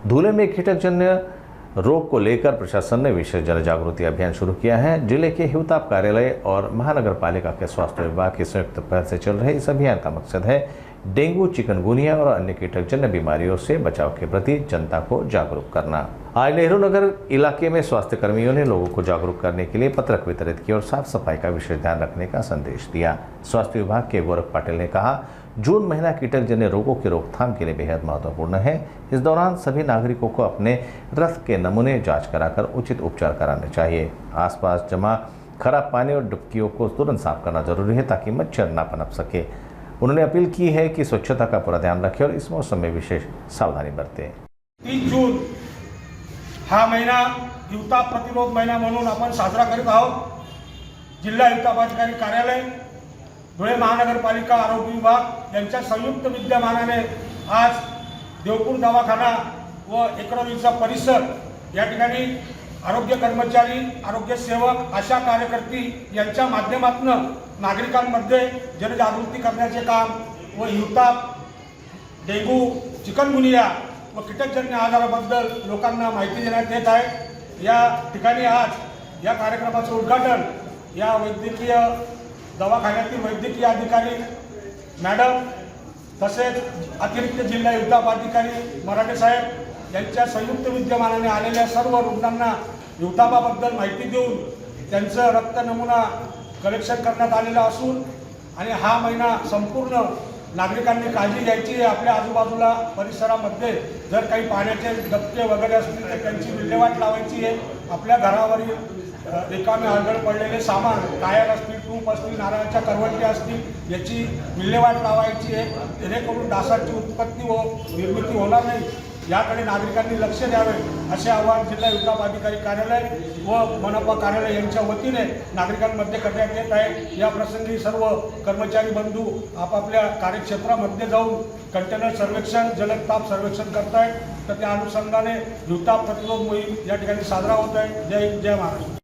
धुले में कीटकजन्य रोग को लेकर प्रशासन ने विशेष जन जागृति अभियान शुरू किया है। जिले के हिवताप कार्यालय और महानगर पालिका के स्वास्थ्य विभाग की संयुक्त पहल से चल रहे इस अभियान का मकसद है डेंगू, चिकनगुनिया और अन्य कीटकजन्य बीमारियों से बचाव के प्रति जनता को जागरूक करना। आज नेहरू नगर इलाके में स्वास्थ्य कर्मियों ने लोगों को जागरूक करने के लिए पत्रक वितरित किए और साफ सफाई का विशेष ध्यान रखने का संदेश दिया। स्वास्थ्य विभाग के गौरव पाटिल ने कहा, जून महीना कीटकजन्य रोगों की रोकथाम के लिए बेहद महत्वपूर्ण है। इस दौरान सभी नागरिकों को अपने रक्त के नमूने जांच कराकर उचित उपचार कराने चाहिए। आसपास जमा खराब पानी और डुबकियों को तुरंत साफ करना जरूरी है ताकि मच्छर न पनप सके। उन्होंने अपील की है कि स्वच्छता का पूरा ध्यान रखें और इस मौसम में विशेष सावधानी बरतें। 3 जून हा महिना हिवताप प्रतिरोध महिना म्हणून आपण साजरा करीत आहोत। जिल्हा हिवताप अधिकारी कार्यालय, धुळे महानगरपालिका, आरोग्य विभाग यांच्या संयुक्त विद्यमानाने आज देवपूर दवाखाना व एकरवीचा परिसर या ठिकाणी आरोग्य कर्मचारी, आरोग्य सेवक, आशा कार्यकर्ती यांच्या माध्यमातून नागरिकांमध्ये जनजागृती करण्याचे काम व हिवताप, डेंगू, चिकनगुनिया व कीटकजन्य आजाराबद्दल लोकांना माहिती देण्यात येत आहे। या ठिकाणी आज या कार्यक्रमाचे उद्घाटन या वैद्यकीय दवाखान्यातील वैद्यकीय अधिकारी मॅडम तसेच अतिरिक्त जिल्हा हिवताप अधिकारी मराठे साहेब यांच्या संयुक्त विद्यमानाने आलेल्या सर्व रुग्णांना हिवतापाबद्दल माहिती देऊन त्यांचं रक्त नमुना कलेक्शन करण्यात आलेला असून आणि हा महिना संपूर्ण नागरिकांनी काळजी घ्यायची आहे। आपल्या आजूबाजूला परिसरामध्ये जर काही पाण्याचे डबके वगैरे असतील तर त्यांची विल्हेवाट लावायची आहे। आपल्या घरावरील रिकामे आढळ पडलेले सामान, टायर असतील, टूप असतील, नारळाच्या करवंट्या असतील याची विल्हेवाट लावायची आहे, जेणेकरून डासाची उत्पत्ती व निर्मिती होणार नाही। याकडे नागरिकांनी लक्ष द्यावे असे आवाहन जिल्हा हिवताप अधिकारी कार्यालय व मनपा कार्यालय यांच्या वतीने नागरिकांमध्ये करण्यात येत आहे। या प्रसंगी सर्व कर्मचारी बंधू आपापल्या कार्यक्षेत्रामध्ये जाऊन कंटेनर सर्वेक्षण, जलद ताप सर्वेक्षण करतायत। तर त्या अनुषंगाने हिवताप प्रतिरोध मोहीम या ठिकाणी साजरा होत आहे। जय हिंद, जय महाराष्ट्र।